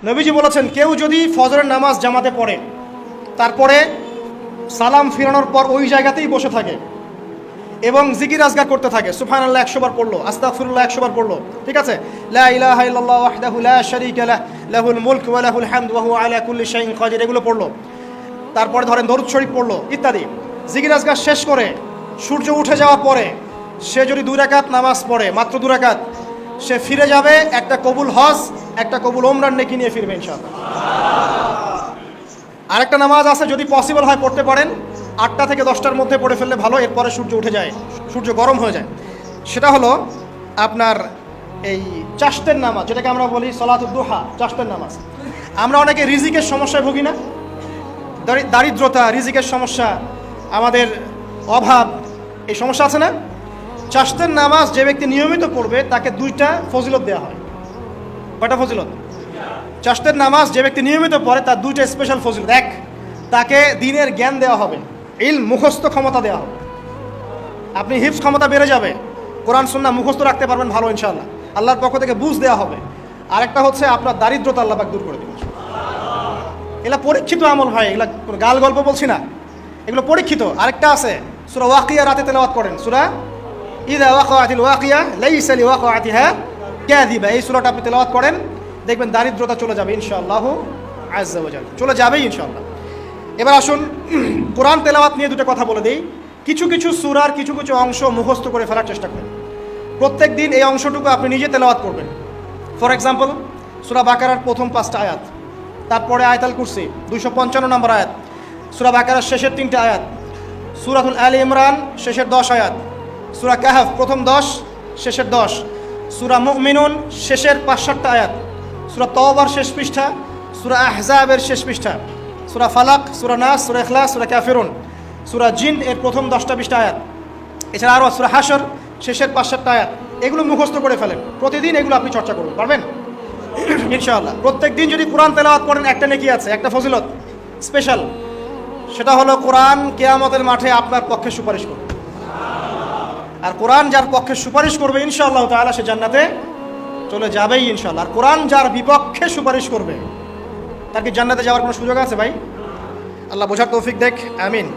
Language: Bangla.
নবীজি বলেছেন, কেউ যদি ফজরের নামাজ জামাতে পড়ে, তারপরে সালাম ফিরানোর পর ওই জায়গাতেই বসে থাকে এবং জিকির আজগার করতে থাকে, সুবহানাল্লাহ 100 বার পড়লো, আস্তাগফিরুল্লাহ 100 বার পড়লো, ঠিক আছে, লা ইলাহা ইল্লাল্লাহ ওয়াহদাহু লা শারীকা লাহ লাহুল মুলক ওয়া লাহুল হামদ ওয়া হুয়া আলা কুল্লি শাইইন কাদির, এগুলো পড়লো, তারপরে ধরেন দরুদ শরীফ পড়লো ইত্যাদি, জিকির আজগার শেষ করে সূর্য উঠে যাওয়ার পরে সে যদি 2 রাকাত নামাজ পড়ে, মাত্র 2 রাকাত, সে ফিরে যাবে একটা কবুল হজ, একটা কবুল ওমরার নেকি নিয়ে ফিরবে ইনশাআল্লাহ। আরেকটা নামাজ আছে, যদি পসিবল হয় পড়তে পারেন, 8টা থেকে 10টার মধ্যে পড়ে ফেললে ভালো, এরপরে সূর্য উঠে যায়, সূর্য গরম হয়ে যায়। সেটা হলো আপনার এই চাশতের নামাজ, যেটাকে আমরা বলি সলাতুদ দুহা, চাশতের নামাজ। আমরা অনেকে রিজিকের সমস্যায় ভুগি না, দারিদ্রতা, রিজিকের সমস্যা, আমাদের অভাব, এই সমস্যা আছে না? চাশতের নামাজ যে ব্যক্তি নিয়মিত পড়বে তাকে 2টা ফজিলত দেওয়া হয়। কয়টা ফজিলত? চাশতের নামাজ যে ব্যক্তি নিয়মিত পড়ে তার 2টা স্পেশাল ফজিলত। এক, তাকে দ্বীনের জ্ঞান দেওয়া হবে, ইলম মুখস্থ ক্ষমতা দেওয়া হবে, আপনি হিফজ ক্ষমতা বেড়ে যাবে, কোরআন সুন্নাহ মুখস্থ রাখতে পারবেন ভালো ইনশাআল্লাহ, আল্লাহর পক্ষ থেকে বুঝ দেওয়া হবে। আরেকটা হচ্ছে আপনার দারিদ্রতা আল্লাহ পাক দূর করে দেবেন। এগুলা পরীক্ষিত আমল ভাই, এগুলা কোনো গাল গল্প বলছি না, এগুলো পরীক্ষিত। আরেকটা আছে, সূরা ওয়াকিয়া রাতে তেলাওয়াত করেন, সূরা ইযা ওয়াকাআতিল ওয়াকিয়া লাইসা লিওয়াকাআতিহা কাযিবা, এই সূরাটা আপনি তেলাওয়াত করেন, দেখবেন দারিদ্রতা চলে যাবে ইনশাআল্লাহ আযজা ওয়া জাল, চলে যাবেই ইনশাআল্লাহ। এবার আসুন কোরআন তেলাওয়াত নিয়ে 2টা কথা বলে দেই। কিছু কিছু সূরার কিছু কিছু অংশ মুখস্থ করে ফেলার চেষ্টা করেন, প্রত্যেক দিন এই অংশটুকু আপনি নিজে তেলাওয়াত করবেন। ফর এক্সাম্পল, সূরা বাকারার প্রথম 5টা আয়াত, তারপরে আয়াতুল কুরসি 255 নম্বর আয়াত, সূরা বাকারার শেষের 3টা আয়াত, সূরাতুল আলী ইমরান শেষের 10 আয়াত, সূরা কাহফ প্রথম 10 শেষের 10, সূরা মুমিনুন শেষের 5-7টা আয়াত, সূরা তাওবার শেষ পৃষ্ঠা, সূরা আহজাবের শেষ পৃষ্ঠা, সূরা ফালাক, সূরা নাস, সূরা ইখলাস, সূরা কাফিরুন, সূরা জিন এর প্রথম 10টা-20টা আয়াত, এছাড়া আরও সূরা হাশর শেষের 5-7টা আয়াত। এগুলো মুখস্থ করে ফেলেন, প্রতিদিন এগুলো আপনি চর্চা করবেন, পারবেন ইনশাআল্লাহ। প্রত্যেক দিন যদি কোরআন তেলাওয়াত করেন একটা নেকি আছে, একটা ফজিলত স্পেশাল, সেটা হলো কোরআন কিয়ামতের মাঠে আপনার পক্ষে সুপারিশ করবে। আর কোরআন যার পক্ষে সুপারিশ করবে ইনশাআল্লাহ তাআলা সে জান্নাতে চলে যাবেই ইনশাআল্লাহ। আর কোরআন যার বিপক্ষে সুপারিশ করবে তার কি জান্নাতে যাওয়ার কোনো সুযোগ আছে ভাই? আল্লাহ বোঝার তৌফিক দেখ, আমিন।